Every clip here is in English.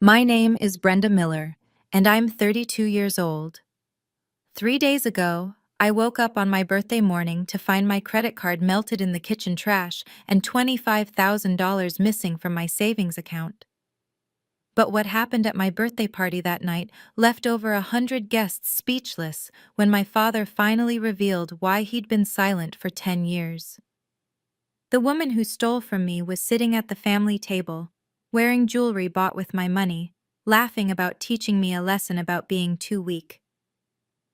My name is Brenda Miller, and I'm 32 years old. 3 days ago, I woke up on my birthday morning to find my credit card melted in the kitchen trash and $25,000 missing from my savings account. But what happened at my birthday party that night left over 100 guests speechless when my father finally revealed why he'd been silent for 10 years. The woman who stole from me was sitting at the family table, wearing jewelry bought with my money, laughing about teaching me a lesson about being too weak.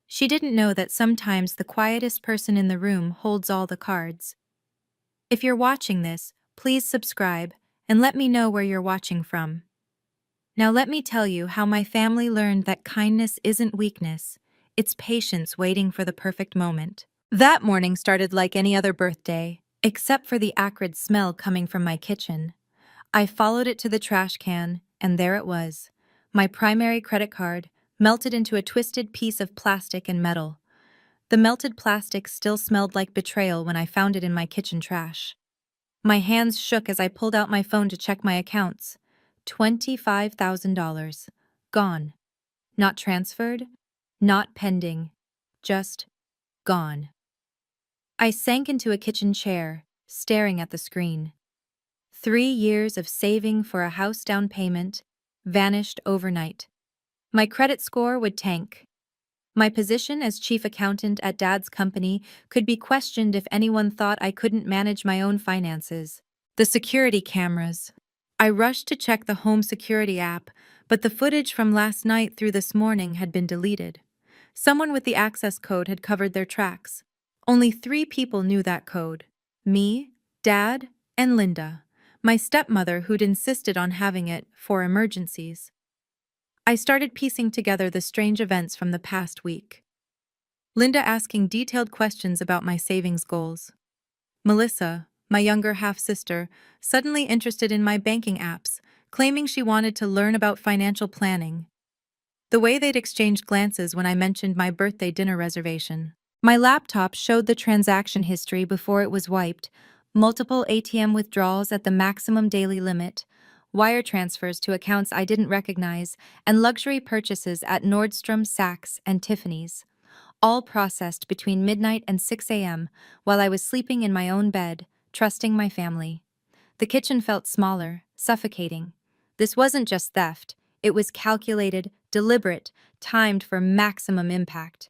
She didn't know that sometimes the quietest person in the room holds all the cards. If you're watching this, please subscribe and let me know where you're watching from. Now let me tell you how my family learned that kindness isn't weakness, it's patience waiting for the perfect moment. That morning started like any other birthday, except for the acrid smell coming from my kitchen. I followed it to the trash can, and there it was. My primary credit card, melted into a twisted piece of plastic and metal. The melted plastic still smelled like betrayal when I found it in my kitchen trash. My hands shook as I pulled out my phone to check my accounts. $25,000. Gone. Not transferred, not pending, just gone. I sank into a kitchen chair, staring at the screen. 3 years of saving for a house down payment vanished overnight. My credit score would tank. My position as chief accountant at Dad's company could be questioned if anyone thought I couldn't manage my own finances. The security cameras. I rushed to check the home security app, but the footage from last night through this morning had been deleted. Someone with the access code had covered their tracks. Only 3 people knew that code: me, Dad, and Linda, my stepmother who'd insisted on having it for emergencies. I started piecing together the strange events from the past week. Linda asking detailed questions about my savings goals. Melissa, my younger half-sister, suddenly interested in my banking apps, claiming she wanted to learn about financial planning. The way they'd exchanged glances when I mentioned my birthday dinner reservation. My laptop showed the transaction history before it was wiped, multiple ATM withdrawals at the maximum daily limit, wire transfers to accounts I didn't recognize, and luxury purchases at Nordstrom, Saks, and Tiffany's, all processed between midnight and 6 a.m. while I was sleeping in my own bed, trusting my family. The kitchen felt smaller, suffocating. This wasn't just theft, it was calculated, deliberate, timed for maximum impact.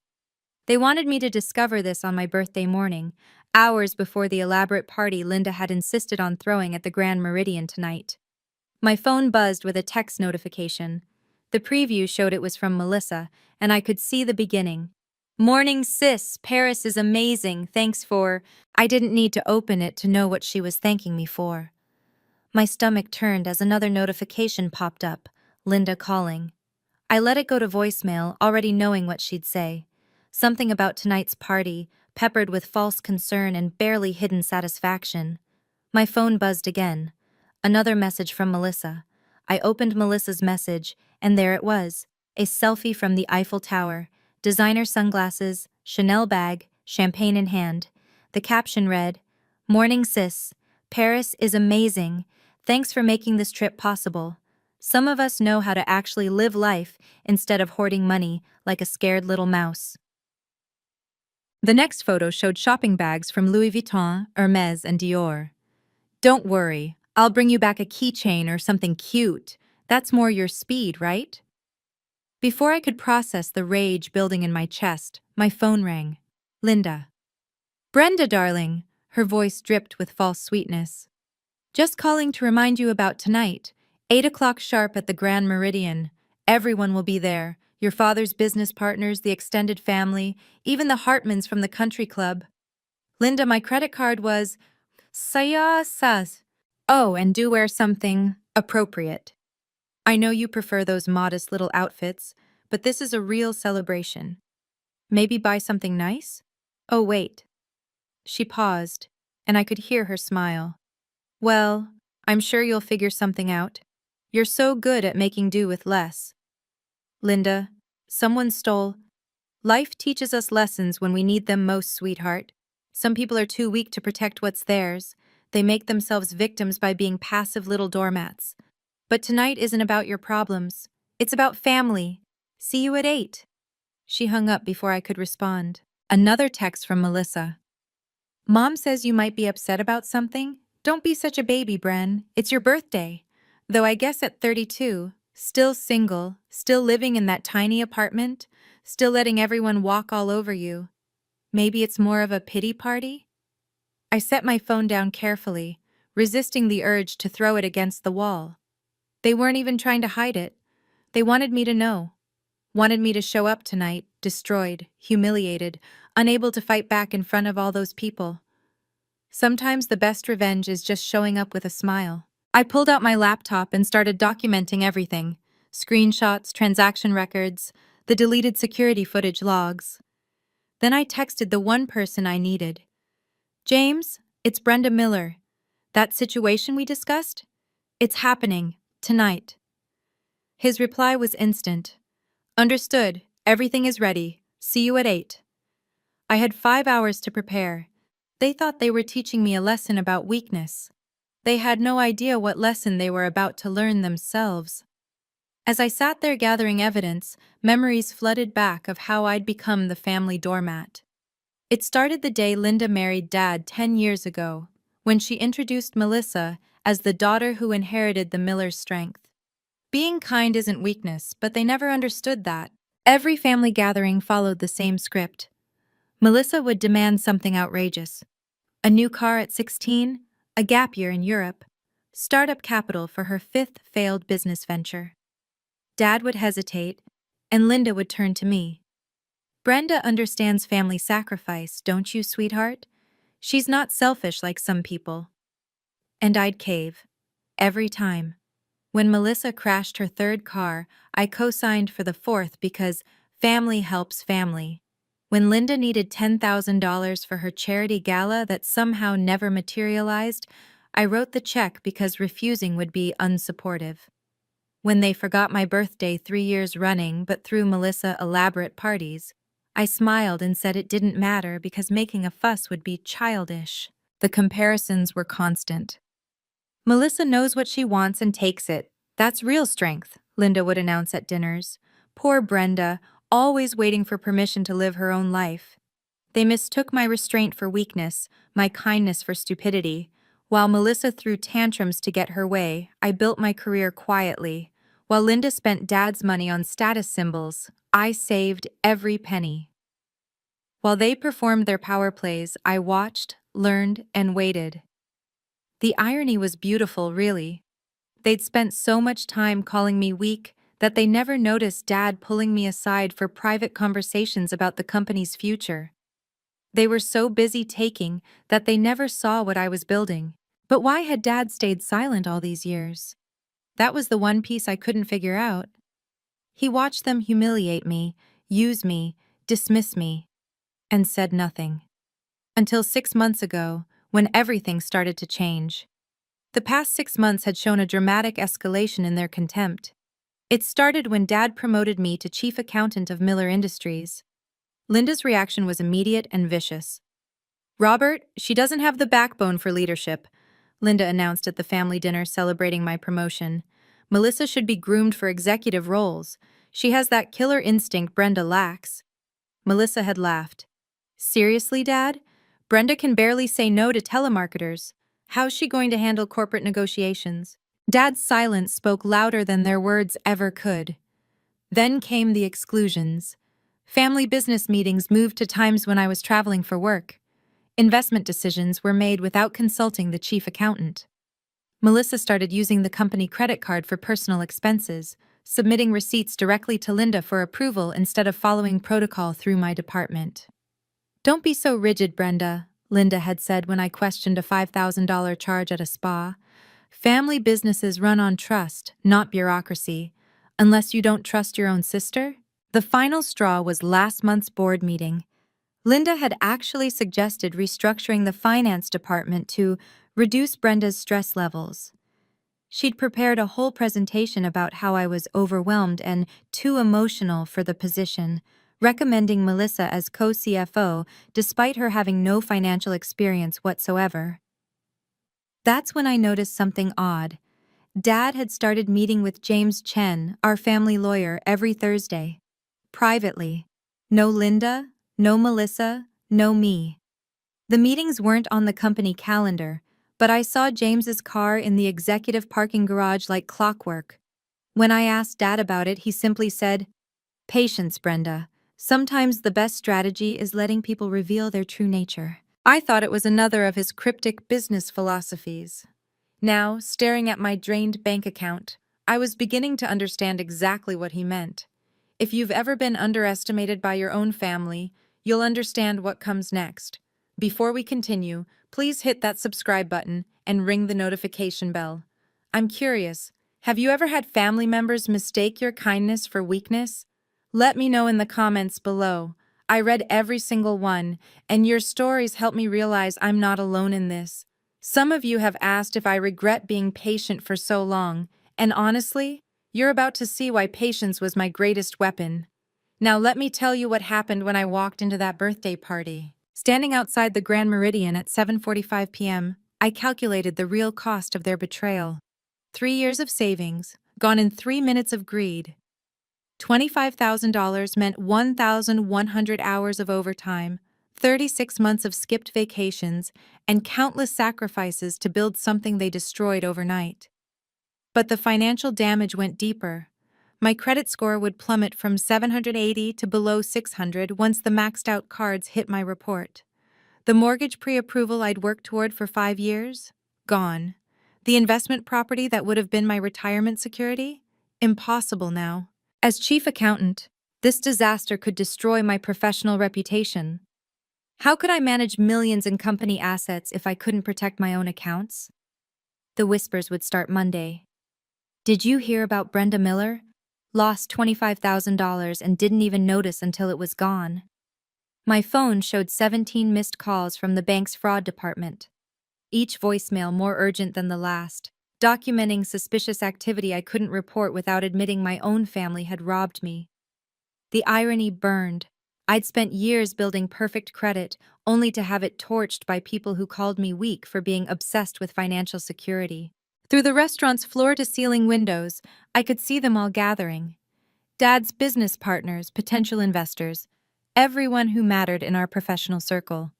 They wanted me to discover this on my birthday morning, hours before the elaborate party Linda had insisted on throwing at the Grand Meridian tonight. My phone buzzed with a text notification. The preview showed it was from Melissa, and I could see the beginning. "Morning, sis. Paris is amazing. Thanks for—" I didn't need to open it to know what she was thanking me for. My stomach turned as another notification popped up, Linda calling. I let it go to voicemail, already knowing what she'd say. Something about tonight's party, peppered with false concern and barely hidden satisfaction. My phone buzzed again. Another message from Melissa. I opened Melissa's message, and there it was, a selfie from the Eiffel Tower, designer sunglasses, Chanel bag, champagne in hand. The caption read, "Morning sis, Paris is amazing. Thanks for making this trip possible. Some of us know how to actually live life instead of hoarding money like a scared little mouse." The next photo showed shopping bags from Louis Vuitton, Hermes, and Dior. "Don't worry, I'll bring you back a keychain or something cute. That's more your speed, right?" Before I could process the rage building in my chest, my phone rang. Linda. "Brenda, darling," her voice dripped with false sweetness. "Just calling to remind you about tonight, 8 o'clock sharp at the Grand Meridian. Everyone will be there. Your father's business partners, the extended family, even the Hartmans from the country club." "Linda, my credit card was—" "Saya sas." "Oh, and do wear something appropriate. I know you prefer those modest little outfits, but this is a real celebration. Maybe buy something nice? Oh, wait." She paused, and I could hear her smile. "Well, I'm sure you'll figure something out. You're so good at making do with less." "Linda, someone stole—" "Life teaches us lessons when we need them most, sweetheart. Some people are too weak to protect what's theirs. They make themselves victims by being passive little doormats. But tonight isn't about your problems. It's about family. See you at 8. She hung up before I could respond. Another text from Melissa. Mom says you might be upset about something. Don't be such a baby, Bren. It's your birthday. Though I guess at 32, still single, still living in that tiny apartment, still letting everyone walk all over you. Maybe it's more of a pity party? I set my phone down carefully, resisting the urge to throw it against the wall. They weren't even trying to hide it. They wanted me to know. Wanted me to show up tonight, destroyed, humiliated, unable to fight back in front of all those people. Sometimes the best revenge is just showing up with a smile. I pulled out my laptop and started documenting everything. Screenshots, transaction records, the deleted security footage logs. Then I texted the one person I needed. James, it's Brenda Miller. That situation we discussed? It's happening, tonight. His reply was instant. Understood. Everything is ready. See you at 8. I had 5 hours to prepare. They thought they were teaching me a lesson about weakness. They had no idea what lesson they were about to learn themselves. As I sat there gathering evidence, memories flooded back of how I'd become the family doormat. It started the day Linda married Dad 10 years ago, when she introduced Melissa as the daughter who inherited the Miller's strength. Being kind isn't weakness, but they never understood that. Every family gathering followed the same script. Melissa would demand something outrageous. A new car at 16, a gap year in Europe, startup capital for her 5th failed business venture. Dad would hesitate, and Linda would turn to me. Brenda understands family sacrifice, don't you, sweetheart? She's not selfish like some people. And I'd cave. Every time. When Melissa crashed her 3rd car, I co-signed for the 4th because family helps family. When Linda needed $10,000 for her charity gala that somehow never materialized, I wrote the check because refusing would be unsupportive. When they forgot my birthday 3 years running but threw Melissa elaborate parties, I smiled and said it didn't matter because making a fuss would be childish. The comparisons were constant. Melissa knows what she wants and takes it. That's real strength, Linda would announce at dinners. Poor Brenda, always waiting for permission to live her own life. They mistook my restraint for weakness, my kindness for stupidity. While Melissa threw tantrums to get her way, I built my career quietly. While Linda spent Dad's money on status symbols, I saved every penny. While they performed their power plays, I watched, learned, and waited. The irony was beautiful, really. They'd spent so much time calling me weak that they never noticed Dad pulling me aside for private conversations about the company's future. They were so busy taking that they never saw what I was building. But why had Dad stayed silent all these years? That was the one piece I couldn't figure out. He watched them humiliate me, use me, dismiss me, and said nothing. Until 6 months ago, when everything started to change. The past 6 months had shown a dramatic escalation in their contempt. It started when Dad promoted me to chief accountant of Miller Industries. Linda's reaction was immediate and vicious. Robert, she doesn't have the backbone for leadership, Linda announced at the family dinner celebrating my promotion. Melissa should be groomed for executive roles. She has that killer instinct Brenda lacks. Melissa had laughed. Seriously, Dad? Brenda can barely say no to telemarketers. How's she going to handle corporate negotiations? Dad's silence spoke louder than their words ever could. Then came the exclusions. Family business meetings moved to times when I was traveling for work. Investment decisions were made without consulting the chief accountant. Melissa started using the company credit card for personal expenses, submitting receipts directly to Linda for approval instead of following protocol through my department. Don't be so rigid, Brenda, Linda had said when I questioned a $5,000 charge at a spa. Family businesses run on trust, not bureaucracy. Unless you don't trust your own sister? The final straw was last month's board meeting. Linda had actually suggested restructuring the finance department to reduce Brenda's stress levels. She'd prepared a whole presentation about how I was overwhelmed and too emotional for the position, recommending Melissa as co-CFO despite her having no financial experience whatsoever. That's when I noticed something odd. Dad had started meeting with James Chen, our family lawyer, every Thursday. Privately. No Linda, no Melissa, no me. The meetings weren't on the company calendar, but I saw James's car in the executive parking garage like clockwork. When I asked Dad about it, he simply said, "Patience, Brenda. Sometimes the best strategy is letting people reveal their true nature." I thought it was another of his cryptic business philosophies. Now, staring at my drained bank account, I was beginning to understand exactly what he meant. If you've ever been underestimated by your own family, you'll understand what comes next. Before we continue, please hit that subscribe button and ring the notification bell. I'm curious, have you ever had family members mistake your kindness for weakness? Let me know in the comments below. I read every single one, and your stories help me realize I'm not alone in this. Some of you have asked if I regret being patient for so long, and honestly, you're about to see why patience was my greatest weapon. Now let me tell you what happened when I walked into that birthday party. Standing outside the Grand Meridian at 7:45 p.m., I calculated the real cost of their betrayal. 3 years of savings, gone in 3 minutes of greed. $25,000 meant 1,100 hours of overtime, 36 months of skipped vacations, and countless sacrifices to build something they destroyed overnight. But the financial damage went deeper. My credit score would plummet from 780 to below 600 once the maxed-out cards hit my report. The mortgage pre-approval I'd worked toward for 5 years? Gone. The investment property that would have been my retirement security? Impossible now. As chief accountant, this disaster could destroy my professional reputation. How could I manage millions in company assets if I couldn't protect my own accounts? The whispers would start Monday. Did you hear about Brenda Miller? Lost $25,000 and didn't even notice until it was gone. My phone showed 17 missed calls from the bank's fraud department. Each voicemail more urgent than the last, documenting suspicious activity I couldn't report without admitting my own family had robbed me. The irony burned. I'd spent years building perfect credit, only to have it torched by people who called me weak for being obsessed with financial security. Through the restaurant's floor-to-ceiling windows, I could see them all gathering. Dad's business partners, potential investors, everyone who mattered in our professional circle.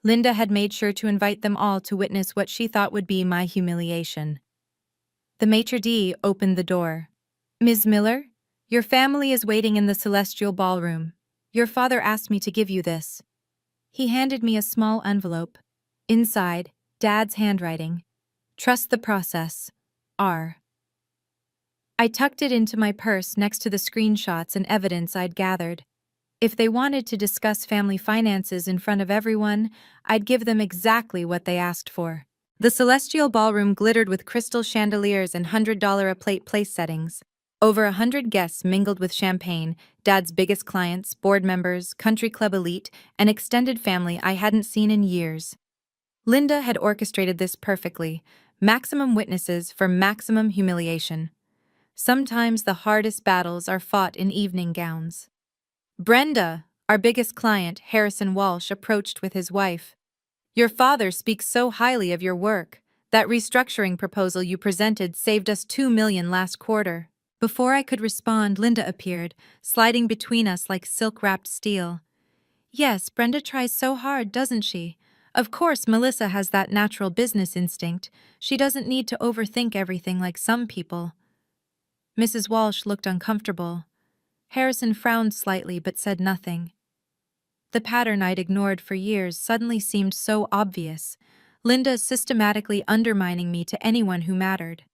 Linda had made sure to invite them all to witness what she thought would be my humiliation. The maitre d' opened the door. "Ms. Miller, your family is waiting in the celestial ballroom. Your father asked me to give you this." He handed me a small envelope. Inside, Dad's handwriting. "Trust the process. R." I tucked it into my purse next to the screenshots and evidence I'd gathered. If they wanted to discuss family finances in front of everyone, I'd give them exactly what they asked for. The celestial ballroom glittered with crystal chandeliers and $100-a-plate place settings. Over 100 guests mingled with champagne, Dad's biggest clients, board members, country club elite, and extended family I hadn't seen in years. Linda had orchestrated this perfectly. Maximum witnesses for maximum humiliation. Sometimes the hardest battles are fought in evening gowns. Brenda, our biggest client, Harrison Walsh, approached with his wife. "Your father speaks so highly of your work. That restructuring proposal you presented saved us $2 million last quarter." Before I could respond, Linda appeared, sliding between us like silk-wrapped steel. "Yes, Brenda tries so hard, doesn't she? Of course, Melissa has that natural business instinct. She doesn't need to overthink everything like some people." Mrs. Walsh looked uncomfortable. Harrison frowned slightly but said nothing. The pattern I'd ignored for years suddenly seemed so obvious. Linda systematically undermining me to anyone who mattered.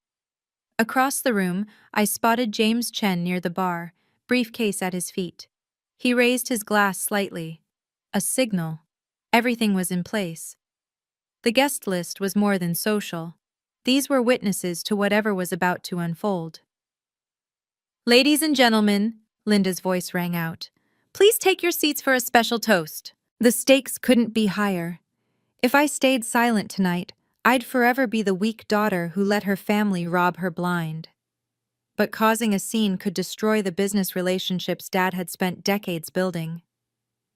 Across the room, I spotted James Chen near the bar, briefcase at his feet. He raised his glass slightly. A signal. Everything was in place. The guest list was more than social. These were witnesses to whatever was about to unfold. "Ladies and gentlemen," Linda's voice rang out, "please take your seats for a special toast." The stakes couldn't be higher. If I stayed silent tonight, I'd forever be the weak daughter who let her family rob her blind. But causing a scene could destroy the business relationships Dad had spent decades building.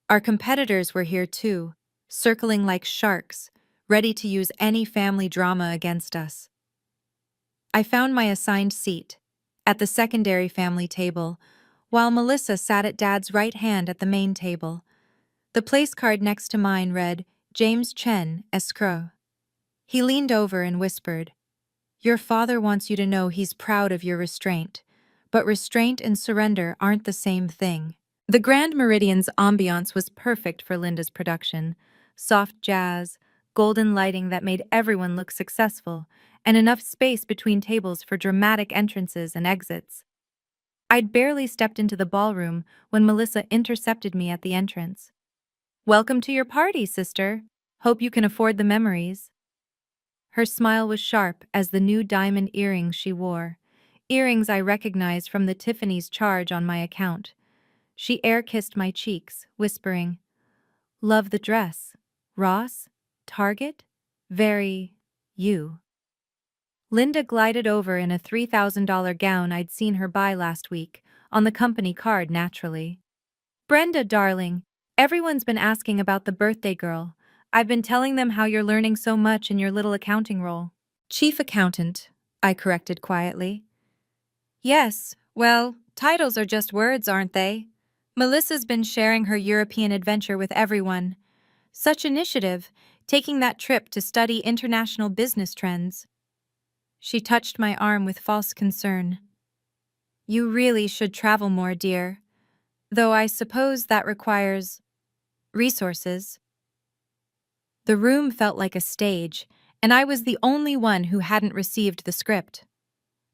Our competitors were here too, circling like sharks, ready to use any family drama against us. I found my assigned seat, at the secondary family table, while Melissa sat at Dad's right hand at the main table. The place card next to mine read, James Chen, escrow. He leaned over and whispered, "Your father wants you to know he's proud of your restraint, but restraint and surrender aren't the same thing." The Grand Meridian's ambiance was perfect for Linda's production. Soft jazz, golden lighting that made everyone look successful, and enough space between tables for dramatic entrances and exits. I'd barely stepped into the ballroom when Melissa intercepted me at the entrance. "Welcome to your party, sister. Hope you can afford the memories." Her smile was sharp as the new diamond earrings she wore, earrings I recognized from the Tiffany's charge on my account. She air-kissed my cheeks, whispering, "Love the dress. Ross? Target? Very... you." Linda glided over in a $3,000 gown I'd seen her buy last week, on the company card naturally. "Brenda, darling, everyone's been asking about the birthday girl. I've been telling them how you're learning so much in your little accounting role." "Chief accountant," I corrected quietly. "Yes, well, titles are just words, aren't they? Melissa's been sharing her European adventure with everyone. Such initiative, taking that trip to study international business trends." She touched my arm with false concern. "You really should travel more, dear. Though I suppose that requires resources." The room felt like a stage, and I was the only one who hadn't received the script.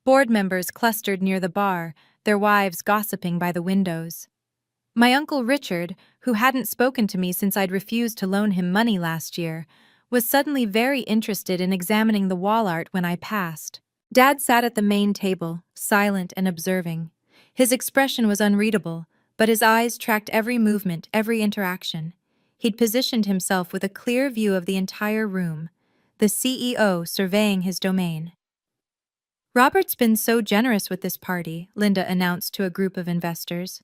Board members clustered near the bar, their wives gossiping by the windows. My Uncle Richard, who hadn't spoken to me since I'd refused to loan him money last year, was suddenly very interested in examining the wall art when I passed. Dad sat at the main table, silent and observing. His expression was unreadable, but his eyes tracked every movement, every interaction. He'd positioned himself with a clear view of the entire room, the CEO surveying his domain. "Robert's been so generous with this party," Linda announced to a group of investors.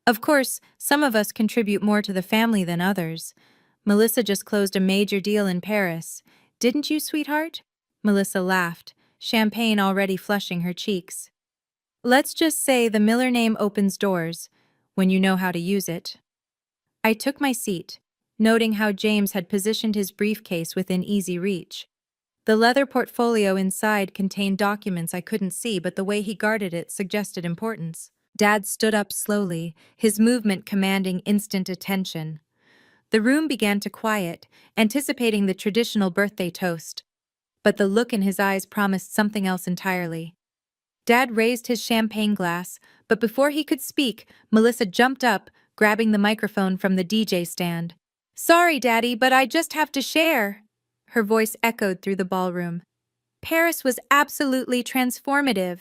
"Of course, some of us contribute more to the family than others. Melissa just closed a major deal in Paris. Didn't you, sweetheart?" Melissa laughed, champagne already flushing her cheeks. "Let's just say the Miller name opens doors, when you know how to use it." I took my seat, noting how James had positioned his briefcase within easy reach. The leather portfolio inside contained documents I couldn't see, but the way he guarded it suggested importance. Dad stood up slowly, his movement commanding instant attention. The room began to quiet, anticipating the traditional birthday toast. But the look in his eyes promised something else entirely. Dad raised his champagne glass, but before he could speak, Melissa jumped up, grabbing the microphone from the DJ stand. "Sorry, Daddy, but I just have to share." Her voice echoed through the ballroom. "Paris was absolutely transformative."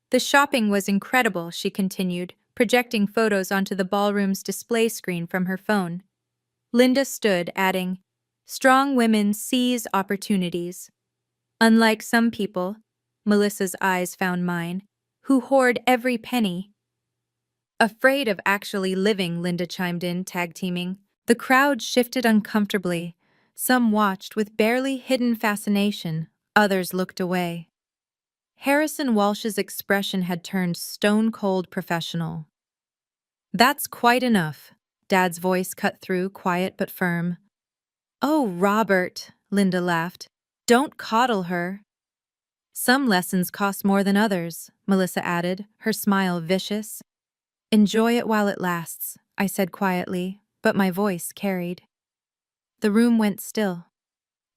"The shopping was incredible," she continued, projecting photos onto the ballroom's display screen from her phone. Linda stood, adding, "Strong women seize opportunities. Unlike some people," Melissa's eyes found mine, "who hoard every penny." "Afraid of actually living," Linda chimed in, tag-teaming. The crowd shifted uncomfortably. Some watched with barely hidden fascination, others looked away. Harrison Walsh's expression had turned stone-cold professional. "That's quite enough," Dad's voice cut through, quiet but firm. "Oh, Robert," Linda laughed. "Don't coddle her." "Some lessons cost more than others," Melissa added, her smile vicious. "Enjoy it while it lasts," I said quietly, but my voice carried. The room went still.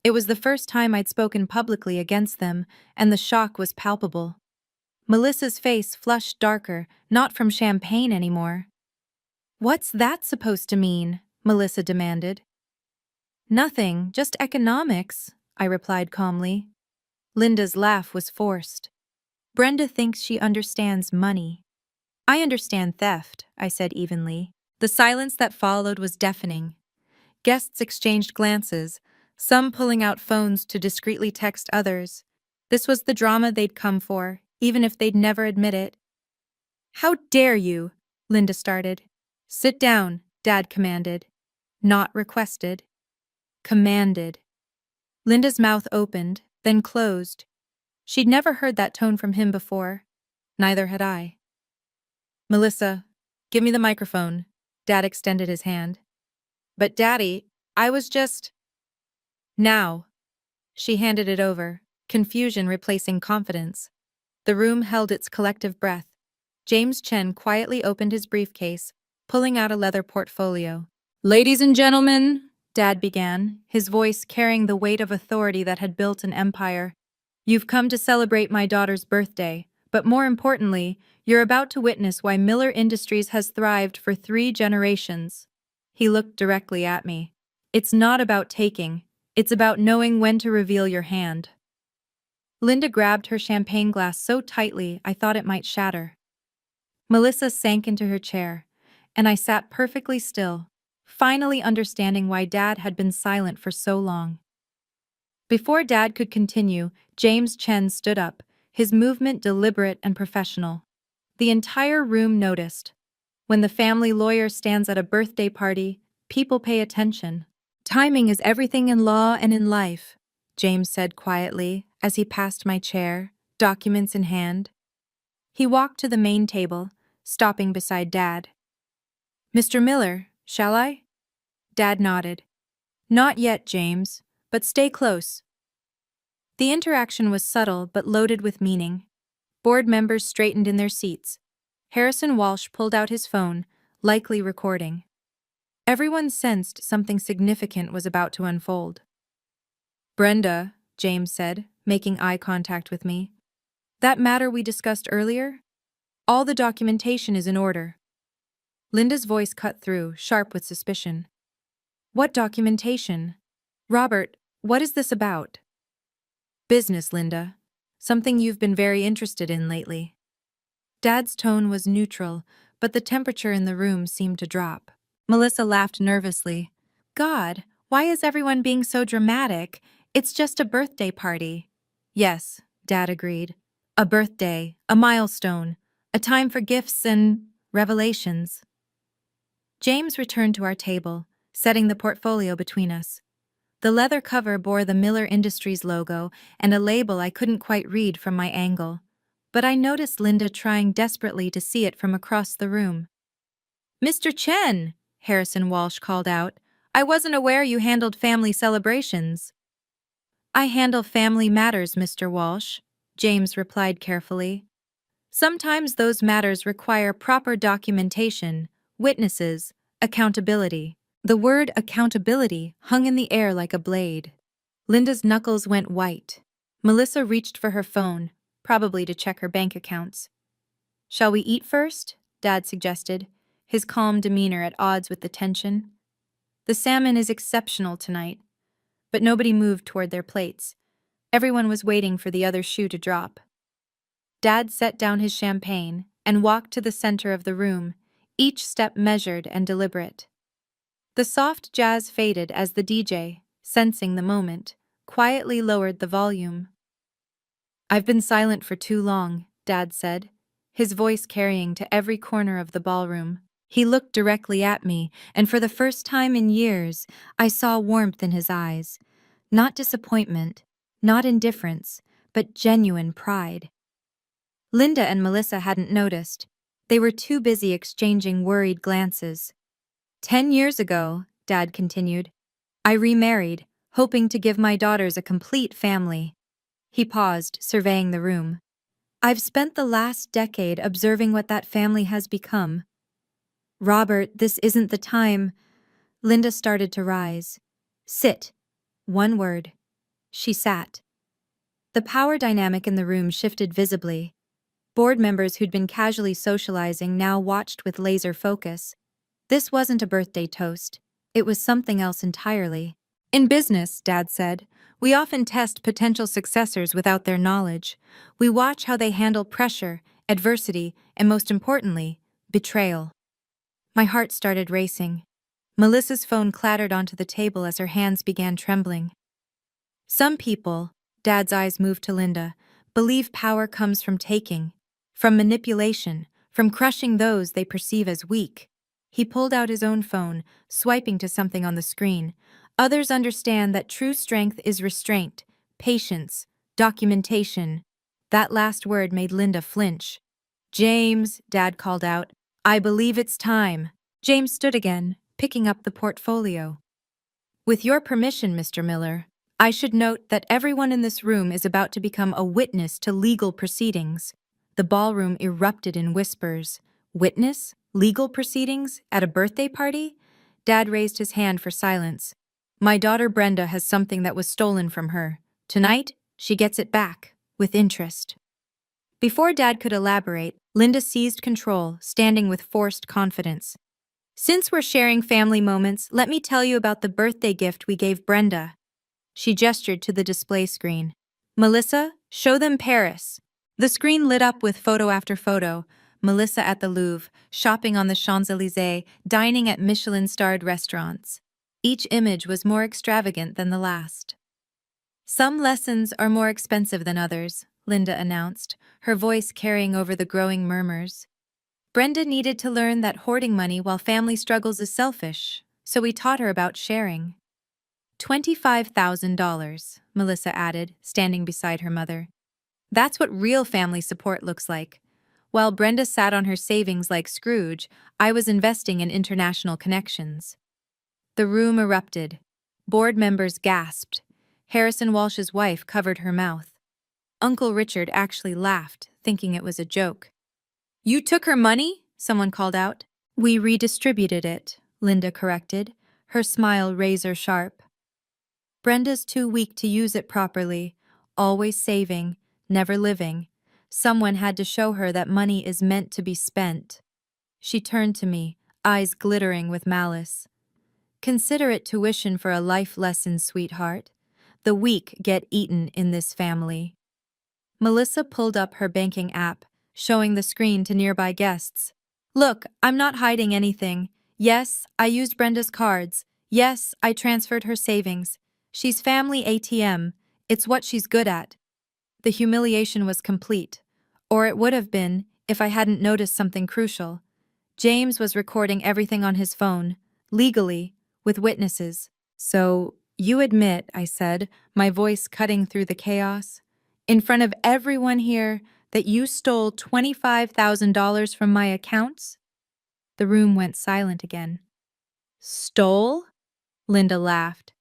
It was the first time I'd spoken publicly against them, and the shock was palpable. Melissa's face flushed darker, not from champagne anymore. "What's that supposed to mean?" Melissa demanded. "Nothing, just economics," I replied calmly. Linda's laugh was forced. "Brenda thinks she understands money." "I understand theft," I said evenly. The silence that followed was deafening. Guests exchanged glances, some pulling out phones to discreetly text others. This was the drama they'd come for, even if they'd never admit it. "How dare you?" Linda started. "Sit down," Dad commanded. Not requested. Commanded. Linda's mouth opened, then closed. She'd never heard that tone from him before. Neither had I. "Melissa, give me the microphone." Dad extended his hand. "But Daddy, I was just—" "Now." She handed it over, confusion replacing confidence. The room held its collective breath. James Chen quietly opened his briefcase, pulling out a leather portfolio. "Ladies and gentlemen," Dad began, his voice carrying the weight of authority that had built an empire. "You've come to celebrate my daughter's birthday, but more importantly, you're about to witness why Miller Industries has thrived for 3 generations." He looked directly at me. "It's not about taking, it's about knowing when to reveal your hand." Linda grabbed her champagne glass so tightly I thought it might shatter. Melissa sank into her chair, and I sat perfectly still, finally understanding why Dad had been silent for so long. Before Dad could continue, James Chen stood up, his movement deliberate and professional. The entire room noticed. When the family lawyer stands at a birthday party, people pay attention. "Timing is everything in law and in life," James said quietly as he passed my chair, documents in hand. He walked to the main table, stopping beside Dad. "Mr. Miller, shall I?" Dad nodded. "Not yet, James, but stay close." The interaction was subtle but loaded with meaning. Board members straightened in their seats. Harrison Walsh pulled out his phone, likely recording. Everyone sensed something significant was about to unfold. "Brenda," James said, making eye contact with me. "That matter we discussed earlier? All the documentation is in order." Linda's voice cut through, sharp with suspicion. "What documentation? Robert, what is this about?" "Business, Linda. Something you've been very interested in lately." Dad's tone was neutral, but the temperature in the room seemed to drop. Melissa laughed nervously. "God, why is everyone being so dramatic? It's just a birthday party." "Yes," Dad agreed. "A birthday, a milestone, a time for gifts and revelations." James returned to our table, setting the portfolio between us. The leather cover bore the Miller Industries logo and a label I couldn't quite read from my angle, but I noticed Linda trying desperately to see it from across the room. "Mr. Chen," Harrison Walsh called out, "I wasn't aware you handled family celebrations." "I handle family matters, Mr. Walsh," James replied carefully. "Sometimes those matters require proper documentation, witnesses, accountability." The word accountability hung in the air like a blade. Linda's knuckles went white. Melissa reached for her phone, probably to check her bank accounts. "Shall we eat first?" Dad suggested, his calm demeanor at odds with the tension. "The salmon is exceptional tonight." But nobody moved toward their plates. Everyone was waiting for the other shoe to drop. Dad set down his champagne and walked to the center of the room, each step measured and deliberate. The soft jazz faded as the DJ, sensing the moment, quietly lowered the volume. "I've been silent for too long," Dad said, his voice carrying to every corner of the ballroom. He looked directly at me, and for the first time in years, I saw warmth in his eyes. Not disappointment, not indifference, but genuine pride. Linda and Melissa hadn't noticed. They were too busy exchanging worried glances. 10 years ago," Dad continued, "I remarried, hoping to give my daughters a complete family." He paused, surveying the room. "I've spent the last decade observing what that family has become." "Robert, this isn't the time." Linda started to rise. "Sit." One word. She sat. The power dynamic in the room shifted visibly. Board members who'd been casually socializing now watched with laser focus. This wasn't a birthday toast. It was something else entirely. "In business," Dad said, "we often test potential successors without their knowledge. We watch how they handle pressure, adversity, and most importantly, betrayal." My heart started racing. Melissa's phone clattered onto the table as her hands began trembling. "Some people," Dad's eyes moved to Linda, "believe power comes from taking, from manipulation, from crushing those they perceive as weak." He pulled out his own phone, swiping to something on the screen. "Others understand that true strength is restraint, patience, documentation." That last word made Linda flinch. "James," Dad called out, "I believe it's time." James stood again, picking up the portfolio. "With your permission, Mr. Miller, I should note that everyone in this room is about to become a witness to legal proceedings." The ballroom erupted in whispers. Witness? Legal proceedings? At a birthday party? Dad raised his hand for silence. "My daughter Brenda has something that was stolen from her. Tonight, she gets it back, with interest." Before Dad could elaborate, Linda seized control, standing with forced confidence. "Since we're sharing family moments, let me tell you about the birthday gift we gave Brenda." She gestured to the display screen. "Melissa, show them Paris." The screen lit up with photo after photo. Melissa at the Louvre, shopping on the Champs-Élysées, dining at Michelin-starred restaurants. Each image was more extravagant than the last. "Some lessons are more expensive than others," Linda announced, her voice carrying over the growing murmurs. "Brenda needed to learn that hoarding money while family struggles is selfish, so we taught her about sharing." $25,000, Melissa added, standing beside her mother. "That's what real family support looks like. While Brenda sat on her savings like Scrooge, I was investing in international connections." The room erupted. Board members gasped. Harrison Walsh's wife covered her mouth. Uncle Richard actually laughed, thinking it was a joke. "You took her money?" someone called out. "We redistributed it," Linda corrected, her smile razor-sharp. "Brenda's too weak to use it properly, always saving, never living. Someone had to show her that money is meant to be spent." She turned to me, eyes glittering with malice. "Consider it tuition for a life lesson, sweetheart. The weak get eaten in this family." Melissa pulled up her banking app, showing the screen to nearby guests. "Look, I'm not hiding anything. Yes, I used Brenda's cards. Yes, I transferred her savings. She's family ATM. It's what she's good at." The humiliation was complete. Or it would have been if I hadn't noticed something crucial. James was recording everything on his phone, legally, with witnesses. "So, you admit," I said, my voice cutting through the chaos, "in front of everyone here, that you stole $25,000 from my accounts?" The room went silent again. "Stole?" Linda laughed.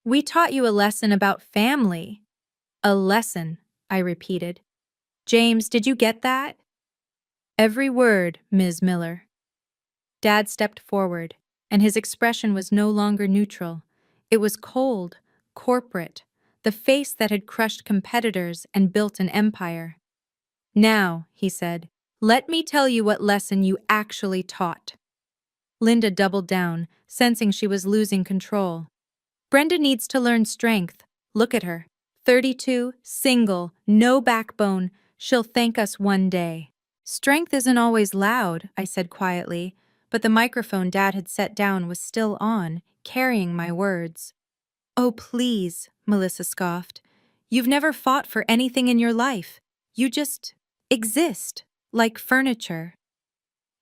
"We taught you a lesson about family." "A lesson," I repeated. "James, did you get that?" "Every word, Ms. Miller." Dad stepped forward, and his expression was no longer neutral. It was cold, corporate, the face that had crushed competitors and built an empire. "Now," he said, "let me tell you what lesson you actually taught." Linda doubled down, sensing she was losing control. "Brenda needs to learn strength. Look at her. 32, single, no backbone. She'll thank us one day." "Strength isn't always loud," I said quietly, but the microphone Dad had set down was still on, carrying my words. "Oh, please," Melissa scoffed. "You've never fought for anything in your life. You just exist, like furniture."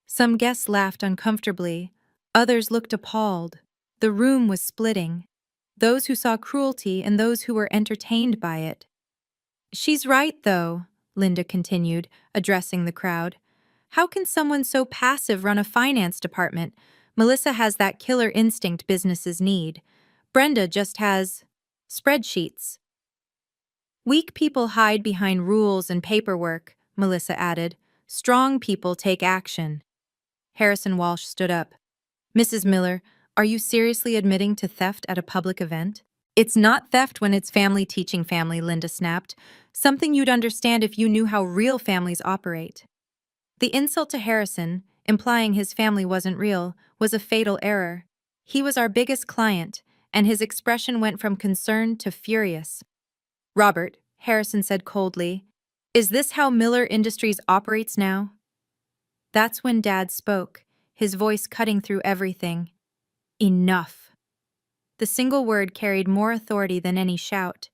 Some guests laughed uncomfortably. Others looked appalled. The room was splitting. Those who saw cruelty and those who were entertained by it. "She's right, though," Linda continued, addressing the crowd. "How can someone so passive run a finance department? Melissa has that killer instinct businesses need. Brenda just has spreadsheets." "Weak people hide behind rules and paperwork," Melissa added. "Strong people take action." Harrison Walsh stood up. "Mrs. Miller, are you seriously admitting to theft at a public event?" "It's not theft when it's family teaching family," Linda snapped. "Something you'd understand if you knew how real families operate." The insult to Harrison, implying his family wasn't real, was a fatal error. He was our biggest client, and his expression went from concerned to furious. "Robert," Harrison said coldly, "is this how Miller Industries operates now?" That's when Dad spoke, his voice cutting through everything. "Enough." The single word carried more authority than any shout.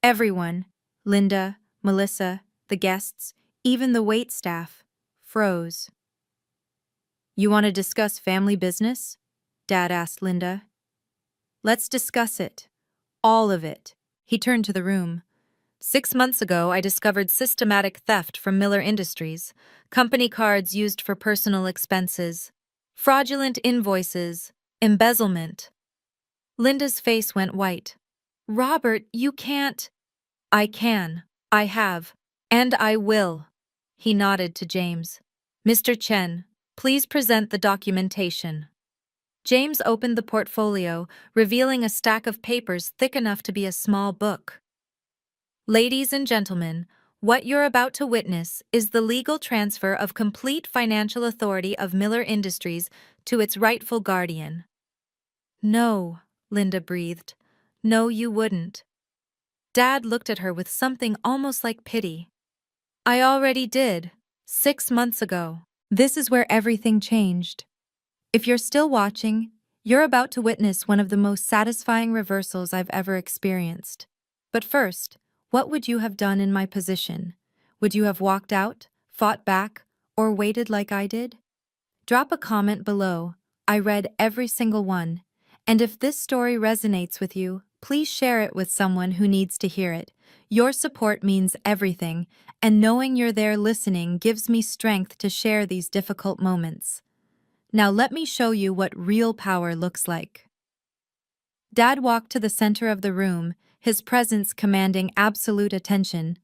Everyone, Linda, Melissa, the guests, even the waitstaff, froze. "You want to discuss family business?" Dad asked Linda. "Let's discuss it. All of it." He turned to the room. 6 months ago, I discovered systematic theft from Miller Industries, company cards used for personal expenses, fraudulent invoices, embezzlement. Linda's face went white. Robert, you can't. I can. I have. And I will. He nodded to James. Mr. Chen, please present the documentation. James opened the portfolio, revealing a stack of papers thick enough to be a small book. Ladies and gentlemen, what you're about to witness is the legal transfer of complete financial authority of Miller Industries to its rightful guardian. No, Linda breathed. No, you wouldn't. Dad looked at her with something almost like pity. I already did, 6 months ago. This is where everything changed. If you're still watching, you're about to witness one of the most satisfying reversals I've ever experienced. But first, what would you have done in my position? Would you have walked out, fought back, or waited like I did? Drop a comment below. I read every single one. And if this story resonates with you, please share it with someone who needs to hear it. Your support means everything, and knowing you're there listening gives me strength to share these difficult moments. Now let me show you what real power looks like. Dad walked to the center of the room, his presence commanding absolute attention.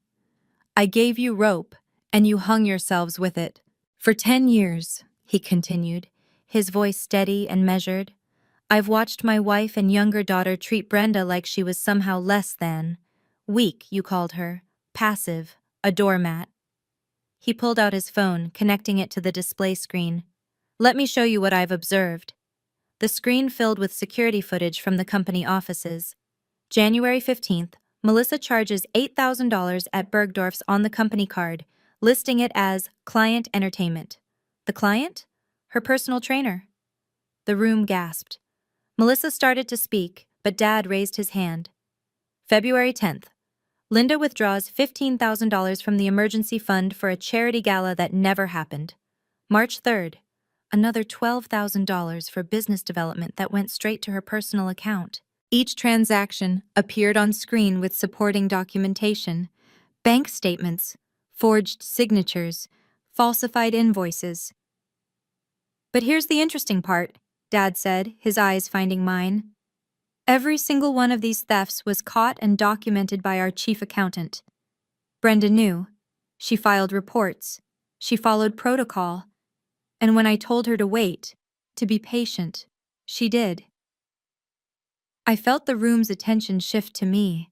I gave you rope, and you hung yourselves with it. For 10 years, he continued, his voice steady and measured. I've watched my wife and younger daughter treat Brenda like she was somehow less than. Weak, you called her. Passive. A doormat. He pulled out his phone, connecting it to the display screen. Let me show you what I've observed. The screen filled with security footage from the company offices. January 15th, Melissa charges $8,000 at Bergdorf's on the company card, listing it as client entertainment. The client? Her personal trainer. The room gasped. Melissa started to speak, but Dad raised his hand. February 10th. Linda withdraws $15,000 from the emergency fund for a charity gala that never happened. March 3rd. Another $12,000 for business development that went straight to her personal account. Each transaction appeared on screen with supporting documentation, bank statements, forged signatures, falsified invoices. But here's the interesting part, Dad said, his eyes finding mine. Every single one of these thefts was caught and documented by our chief accountant. Brenda knew. She filed reports. She followed protocol. And when I told her to wait, to be patient, she did. I felt the room's attention shift to me.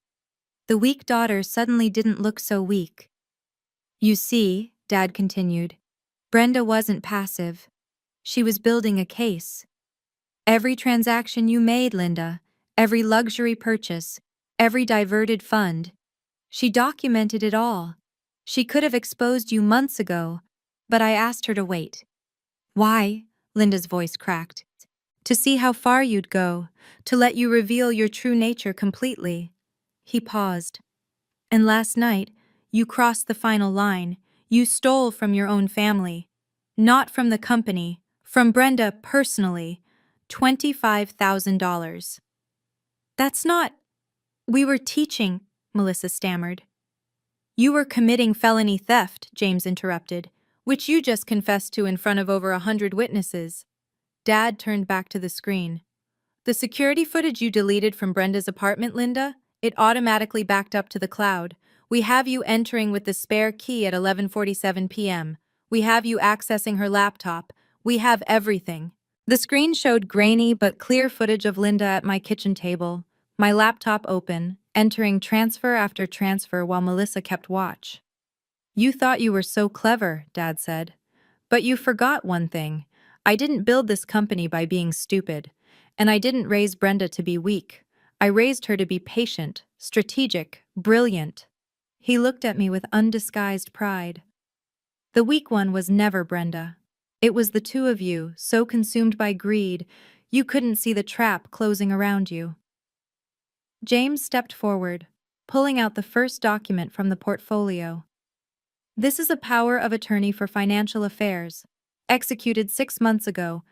The weak daughter suddenly didn't look so weak. You see, Dad continued, Brenda wasn't passive. She was building a case. Every transaction you made, Linda, every luxury purchase, every diverted fund, she documented it all. She could have exposed you months ago, but I asked her to wait. Why? Linda's voice cracked. To see how far you'd go, to let you reveal your true nature completely. He paused. And last night, you crossed the final line. You stole from your own family. Not from the company, from Brenda personally. $25,000. That's not... We were teaching, Melissa stammered. You were committing felony theft, James interrupted, which you just confessed to in front of over 100 witnesses. Dad turned back to the screen. The security footage you deleted from Brenda's apartment, Linda, it automatically backed up to the cloud. We have you entering with the spare key at 11:47 p.m. We have you accessing her laptop. We have everything. The screen showed grainy but clear footage of Linda at my kitchen table, my laptop open, entering transfer after transfer while Melissa kept watch. You thought you were so clever, Dad said. But you forgot one thing. I didn't build this company by being stupid, and I didn't raise Brenda to be weak. I raised her to be patient, strategic, brilliant. He looked at me with undisguised pride. The weak one was never Brenda. It was the two of you, so consumed by greed, you couldn't see the trap closing around you. James stepped forward, pulling out the first document from the portfolio. This is a power of attorney for financial affairs, executed 6 months ago,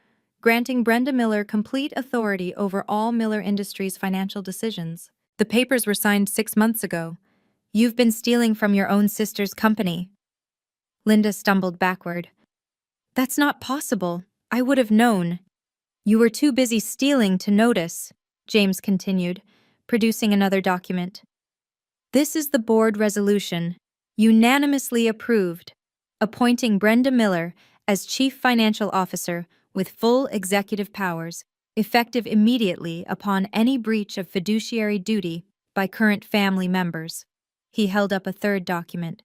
granting Brenda Miller complete authority over all Miller Industries financial decisions. The papers were signed 6 months ago. You've been stealing from your own sister's company. Linda stumbled backward. That's not possible. I would have known. You were too busy stealing to notice, James continued, producing another document. This is the board resolution, unanimously approved, appointing Brenda Miller as Chief Financial Officer with full executive powers, effective immediately upon any breach of fiduciary duty by current family members. He held up a third document.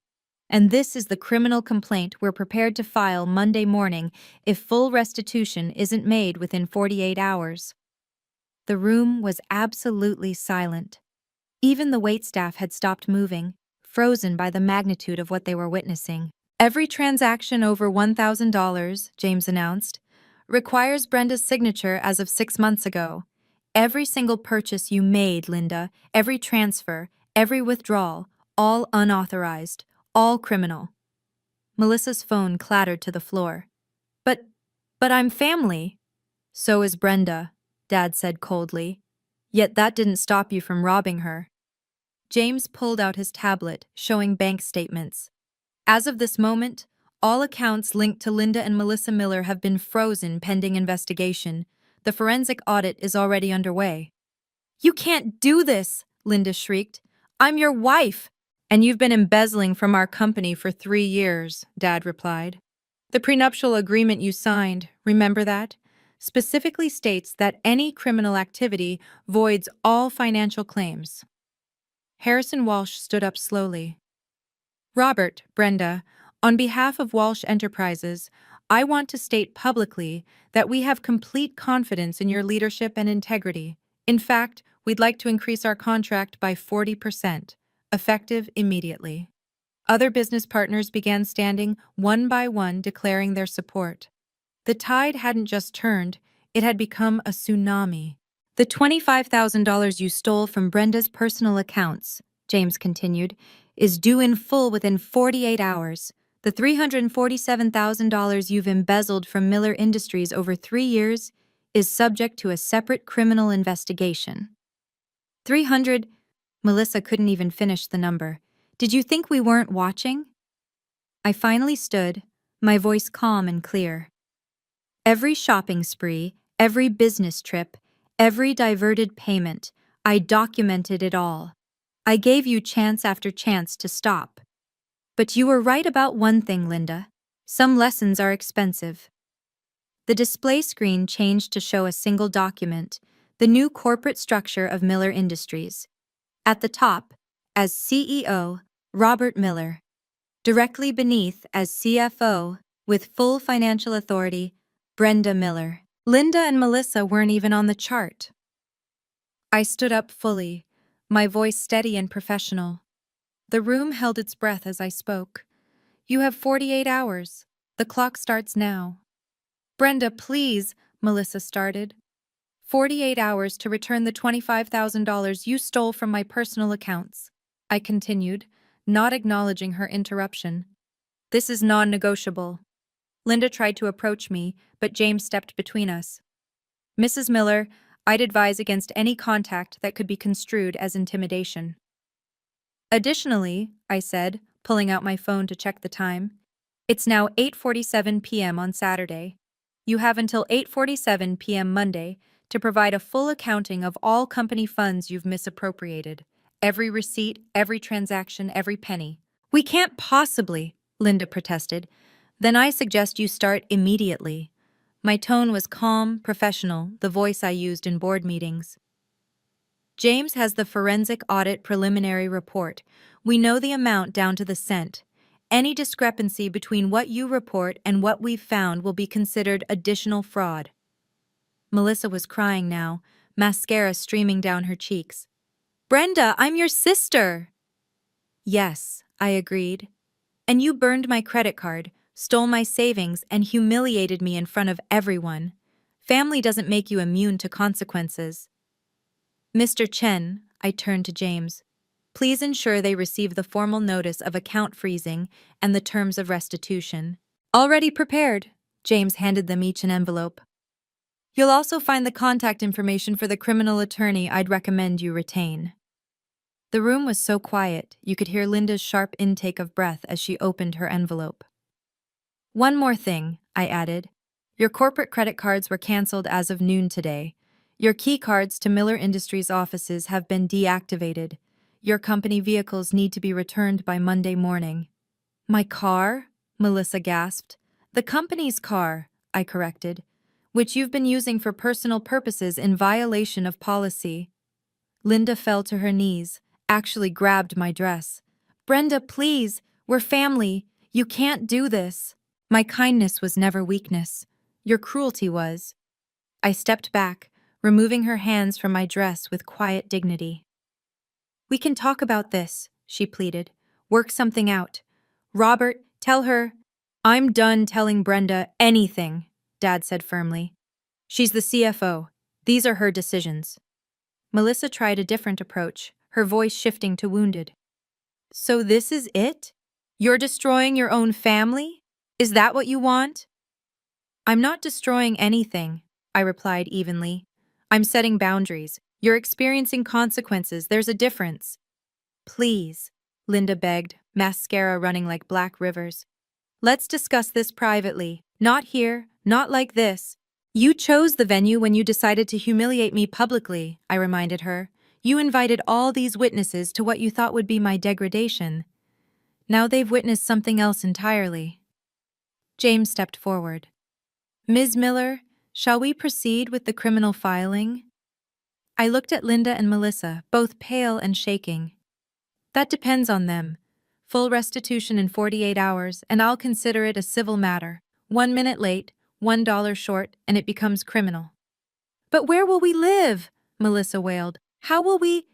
And this is the criminal complaint we're prepared to file Monday morning if full restitution isn't made within 48 hours. The room was absolutely silent. Even the waitstaff had stopped moving, frozen by the magnitude of what they were witnessing. Every transaction over $1,000, James announced, requires Brenda's signature as of 6 months ago. Every single purchase you made, Linda, every transfer, every withdrawal, all unauthorized, all criminal. Melissa's phone clattered to the floor. But I'm family. So is Brenda, Dad said coldly. Yet that didn't stop you from robbing her. James pulled out his tablet, showing bank statements. As of this moment, all accounts linked to Linda and Melissa Miller have been frozen pending investigation. The forensic audit is already underway. You can't do this, Linda shrieked. I'm your wife. And you've been embezzling from our company for 3 years, Dad replied. The prenuptial agreement you signed, remember that? Specifically states that any criminal activity voids all financial claims. Harrison Walsh stood up slowly. Robert, Brenda, on behalf of Walsh Enterprises, I want to state publicly that we have complete confidence in your leadership and integrity. In fact, we'd like to increase our contract by 40%, effective immediately. Other business partners began standing one by one, declaring their support. The tide hadn't just turned, it had become a tsunami. The $25,000 you stole from Brenda's personal accounts, James continued, is due in full within 48 hours. The $347,000 you've embezzled from Miller Industries over 3 years is subject to a separate criminal investigation. 300? Melissa couldn't even finish the number. Did you think we weren't watching? I finally stood, my voice calm and clear. Every shopping spree, every business trip, every diverted payment, I documented it all. I gave you chance after chance to stop. But you were right about one thing, Linda. Some lessons are expensive. The display screen changed to show a single document, the new corporate structure of Miller Industries. At the top, as CEO, Robert Miller. Directly beneath, as CFO, with full financial authority, Brenda Miller. Linda and Melissa weren't even on the chart. I stood up fully, my voice steady and professional. The room held its breath as I spoke. You have 48 hours. The clock starts now. Brenda, please, Melissa started. 48 hours to return the $25,000 you stole from my personal accounts, I continued, not acknowledging her interruption. This is non-negotiable. Linda tried to approach me, but James stepped between us. Mrs. Miller, I'd advise against any contact that could be construed as intimidation. Additionally, I said, pulling out my phone to check the time, it's now 8:47 p.m. on Saturday. You have until 8:47 p.m. Monday to provide a full accounting of all company funds you've misappropriated. Every receipt, every transaction, every penny. We can't possibly, Linda protested. Then I suggest you start immediately. My tone was calm, professional, the voice I used in board meetings. James has the forensic audit preliminary report. We know the amount down to the cent. Any discrepancy between what you report and what we've found will be considered additional fraud. Melissa was crying now, mascara streaming down her cheeks. Brenda, I'm your sister! Yes, I agreed. And you burned my credit card, stole my savings, and humiliated me in front of everyone. Family doesn't make you immune to consequences. Mr. Chen, I turned to James, please ensure they receive the formal notice of account freezing and the terms of restitution. Already prepared, James handed them each an envelope. You'll also find the contact information for the criminal attorney I'd recommend you retain. The room was so quiet, you could hear Linda's sharp intake of breath as she opened her envelope. One more thing, I added. Your corporate credit cards were canceled as of noon today. Your key cards to Miller Industries offices have been deactivated. Your company vehicles need to be returned by Monday morning. My car? Melissa gasped. The company's car, I corrected, which you've been using for personal purposes in violation of policy. Linda fell to her knees, actually grabbed my dress. Brenda, please, we're family. You can't do this. My kindness was never weakness. Your cruelty was. I stepped back, removing her hands from my dress with quiet dignity. We can talk about this, she pleaded. Work something out. Robert, tell her. I'm done telling Brenda anything, Dad said firmly. She's the CFO. These are her decisions. Melissa tried a different approach, her voice shifting to wounded. So this is it? You're destroying your own family? Is that what you want? I'm not destroying anything, I replied evenly. I'm setting boundaries. You're experiencing consequences. There's a difference. Please, Linda begged, mascara running like black rivers. Let's discuss this privately. Not here, not like this. You chose the venue when you decided to humiliate me publicly, I reminded her. You invited all these witnesses to what you thought would be my degradation. Now they've witnessed something else entirely. James stepped forward. Ms. Miller, shall we proceed with the criminal filing? I looked at Linda and Melissa, both pale and shaking. That depends on them. Full restitution in 48 hours, and I'll consider it a civil matter. 1 minute late, $1 short, and it becomes criminal. But where will we live? Melissa wailed. How will we?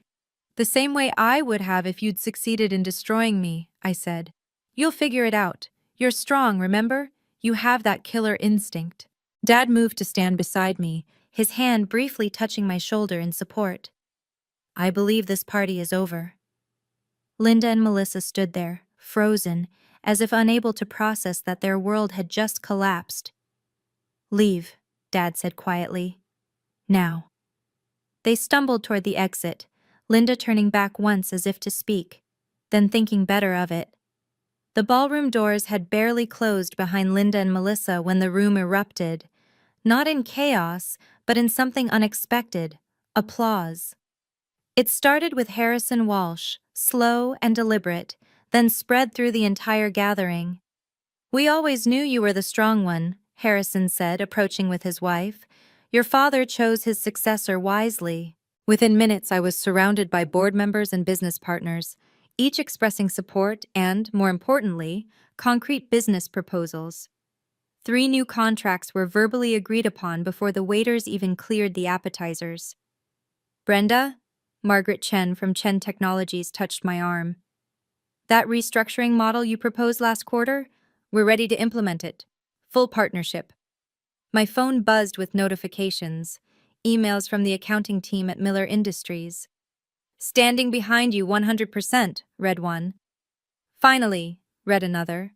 The same way I would have if you'd succeeded in destroying me, I said. You'll figure it out. You're strong, remember? You have that killer instinct. Dad moved to stand beside me, his hand briefly touching my shoulder in support. I believe this party is over. Linda and Melissa stood there, frozen, as if unable to process that their world had just collapsed. Leave, Dad said quietly. Now. They stumbled toward the exit, Linda turning back once as if to speak, then thinking better of it. The ballroom doors had barely closed behind Linda and Melissa when the room erupted, not in chaos, but in something unexpected, applause. It started with Harrison Walsh, slow and deliberate, then spread through the entire gathering. We always knew you were the strong one, Harrison said, approaching with his wife. Your father chose his successor wisely. Within minutes, I was surrounded by board members and business partners, each expressing support and, more importantly, concrete business proposals. 3 new contracts were verbally agreed upon before the waiters even cleared the appetizers. Brenda? Margaret Chen from Chen Technologies touched my arm. That restructuring model you proposed last quarter? We're ready to implement it. Full partnership. My phone buzzed with notifications, emails from the accounting team at Miller Industries. Standing behind you 100%, read one. Finally, read another.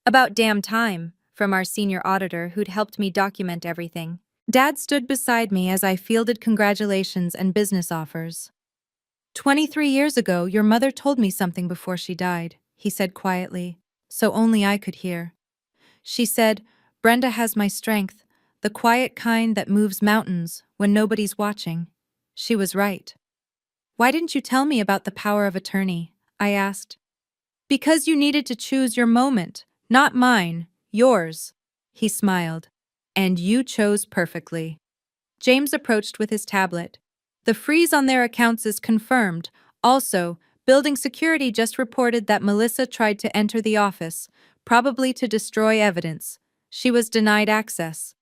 About damn time, from our senior auditor who'd helped me document everything. Dad stood beside me as I fielded congratulations and business offers. 23 years ago, your mother told me something before she died, he said quietly, so only I could hear. She said, Brenda has my strength, the quiet kind that moves mountains when nobody's watching. She was right. Why didn't you tell me about the power of attorney? I asked. Because you needed to choose your moment, not mine, yours. He smiled. And you chose perfectly. James approached with his tablet. The freeze on their accounts is confirmed. Also, Building Security just reported that Melissa tried to enter the office, probably to destroy evidence. She was denied access.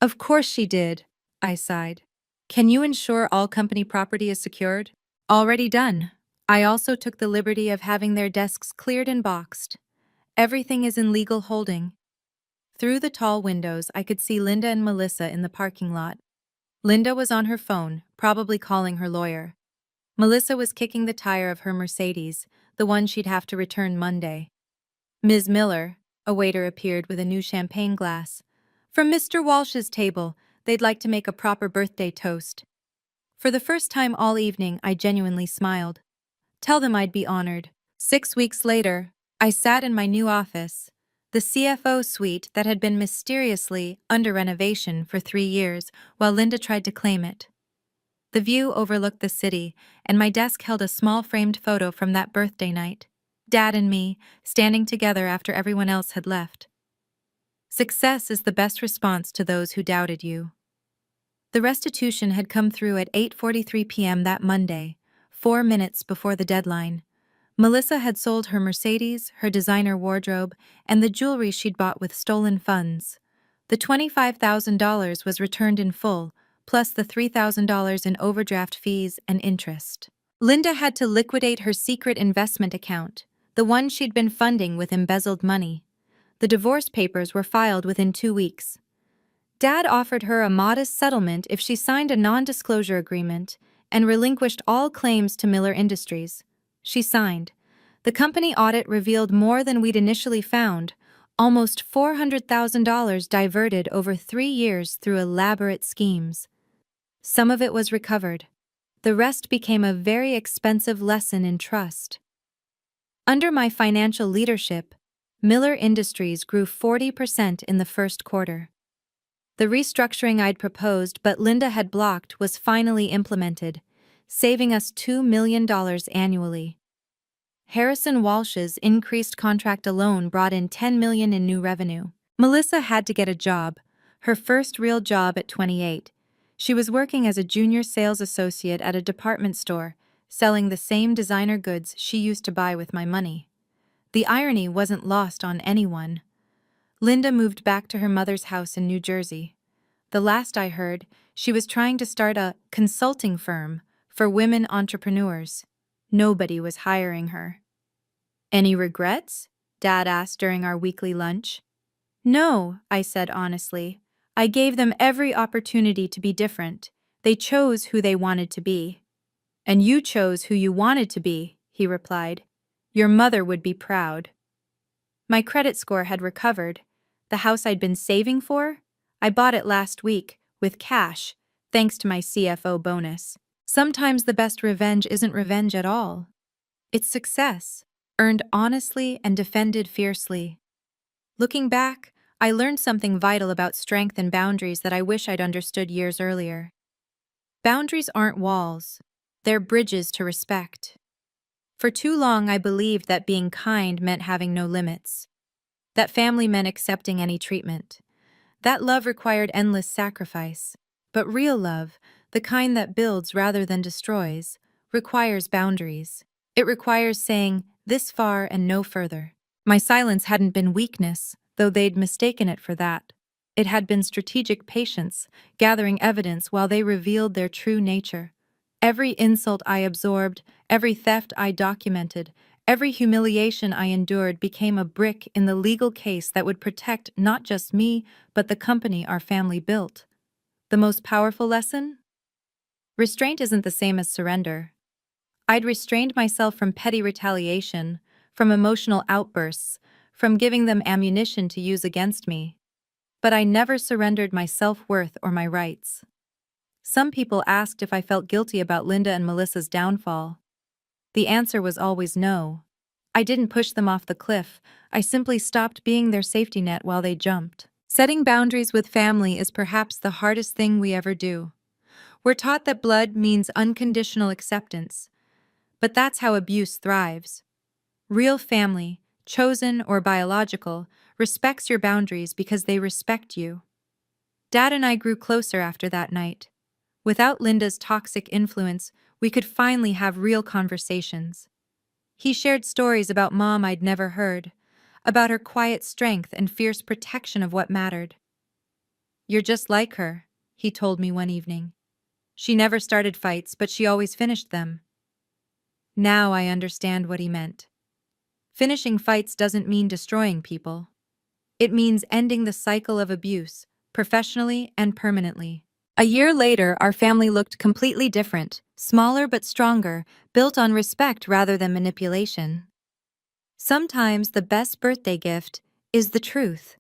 Of course she did, I sighed. Can you ensure all company property is secured? Already done. I also took the liberty of having their desks cleared and boxed. Everything is in legal holding. Through the tall windows, I could see Linda and Melissa in the parking lot. Linda was on her phone, probably calling her lawyer. Melissa was kicking the tire of her Mercedes, the one she'd have to return Monday. Ms. Miller, a waiter appeared with a new champagne glass. From Mr. Walsh's table, they'd like to make a proper birthday toast. For the first time all evening, I genuinely smiled. Tell them I'd be honored. 6 weeks later, I sat in my new office, the CFO suite that had been mysteriously under renovation for 3 years while Linda tried to claim it. The view overlooked the city, and my desk held a small framed photo from that birthday night. Dad and me, standing together after everyone else had left. Success is the best response to those who doubted you. The restitution had come through at 8:43 p.m. that Monday, 4 minutes before the deadline. Melissa had sold her Mercedes, her designer wardrobe, and the jewelry she'd bought with stolen funds. The $25,000 was returned in full, plus the $3,000 in overdraft fees and interest. Linda had to liquidate her secret investment account, the one she'd been funding with embezzled money. The divorce papers were filed within 2 weeks. Dad offered her a modest settlement if she signed a non-disclosure agreement and relinquished all claims to Miller Industries. She signed. The company audit revealed more than we'd initially found, almost $400,000 diverted over 3 years through elaborate schemes. Some of it was recovered. The rest became a very expensive lesson in trust. Under my financial leadership, Miller Industries grew 40% in the first quarter. The restructuring I'd proposed but Linda had blocked was finally implemented, saving us $2 million annually. Harrison Walsh's increased contract alone brought in $10 million in new revenue. Melissa had to get a job, her first real job at 28. She was working as a junior sales associate at a department store, selling the same designer goods she used to buy with my money. The irony wasn't lost on anyone. Linda moved back to her mother's house in New Jersey. The last I heard, she was trying to start a consulting firm for women entrepreneurs. Nobody was hiring her. "Any regrets?" Dad asked during our weekly lunch. "No," I said honestly. "I gave them every opportunity to be different. They chose who they wanted to be." "And you chose who you wanted to be," he replied. "Your mother would be proud." My credit score had recovered. The house I'd been saving for? I bought it last week, with cash, thanks to my CFO bonus. Sometimes the best revenge isn't revenge at all. It's success, earned honestly and defended fiercely. Looking back, I learned something vital about strength and boundaries that I wish I'd understood years earlier. Boundaries aren't walls. They're bridges to respect. For too long, I believed that being kind meant having no limits. That family meant accepting any treatment. That love required endless sacrifice. But real love, the kind that builds rather than destroys, requires boundaries. It requires saying, "this far and no further." My silence hadn't been weakness, though they'd mistaken it for that. It had been strategic patience, gathering evidence while they revealed their true nature. Every insult I absorbed, every theft I documented, every humiliation I endured became a brick in the legal case that would protect not just me, but the company our family built. The most powerful lesson? Restraint isn't the same as surrender. I'd restrained myself from petty retaliation, from emotional outbursts, from giving them ammunition to use against me. But I never surrendered my self-worth or my rights. Some people asked if I felt guilty about Linda and Melissa's downfall. The answer was always no. I didn't push them off the cliff, I simply stopped being their safety net while they jumped. Setting boundaries with family is perhaps the hardest thing we ever do. We're taught that blood means unconditional acceptance, but that's how abuse thrives. Real family, chosen or biological, respects your boundaries because they respect you. Dad and I grew closer after that night. Without Linda's toxic influence, we could finally have real conversations. He shared stories about Mom I'd never heard, about her quiet strength and fierce protection of what mattered. "You're just like her," he told me one evening. "She never started fights, but she always finished them." Now I understand what he meant. Finishing fights doesn't mean destroying people. It means ending the cycle of abuse, professionally and permanently. A year later, our family looked completely different, smaller but stronger, built on respect rather than manipulation. Sometimes the best birthday gift is the truth.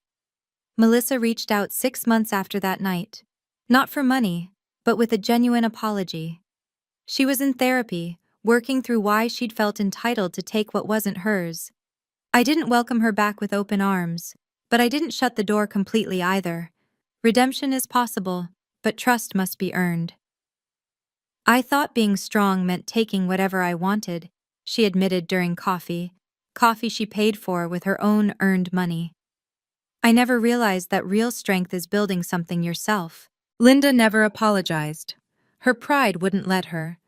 Melissa reached out 6 months after that night, not for money, but with a genuine apology. She was in therapy, working through why she'd felt entitled to take what wasn't hers. I didn't welcome her back with open arms, but I didn't shut the door completely either. Redemption is possible, but trust must be earned. I thought being strong meant taking whatever I wanted, she admitted during coffee she paid for with her own earned money. I never realized that real strength is building something yourself. Linda never apologized. Her pride wouldn't let her.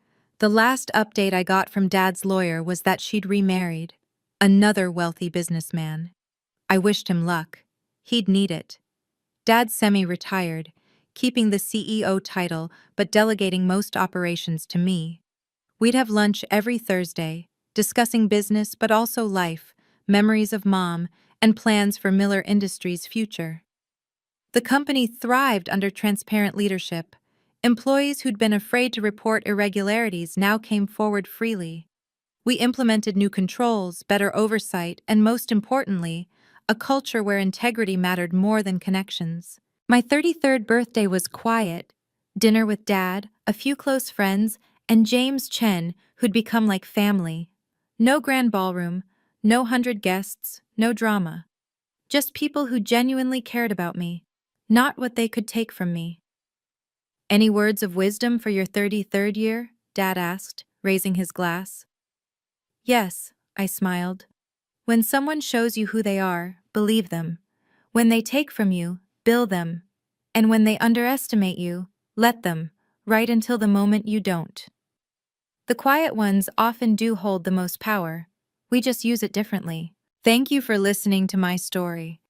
The last update I got from Dad's lawyer was that she'd remarried. Another wealthy businessman. I wished him luck. He'd need it. Dad semi-retired, keeping the CEO title but delegating most operations to me. We'd have lunch every Thursday, discussing business but also life, memories of Mom, and plans for Miller Industries' future. The company thrived under transparent leadership. Employees who'd been afraid to report irregularities now came forward freely. We implemented new controls, better oversight, and most importantly, a culture where integrity mattered more than connections. My 33rd birthday was quiet. Dinner with Dad, a few close friends, and James Chen, who'd become like family. No grand ballroom, no 100 guests, no drama. Just people who genuinely cared about me, not what they could take from me. Any words of wisdom for your 33rd year? Dad asked, raising his glass. Yes, I smiled. When someone shows you who they are, believe them. When they take from you, bill them. And when they underestimate you, let them, right until the moment you don't. The quiet ones often do hold the most power. We just use it differently. Thank you for listening to my story.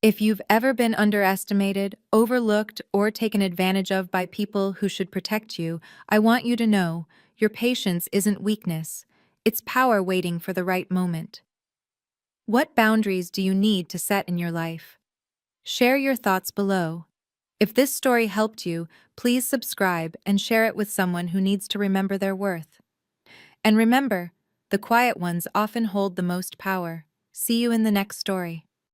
If you've ever been underestimated, overlooked, or taken advantage of by people who should protect you, I want you to know your patience isn't weakness. It's power waiting for the right moment. What boundaries do you need to set in your life? Share your thoughts below. If this story helped you, please subscribe and share it with someone who needs to remember their worth. And remember, the quiet ones often hold the most power. See you in the next story.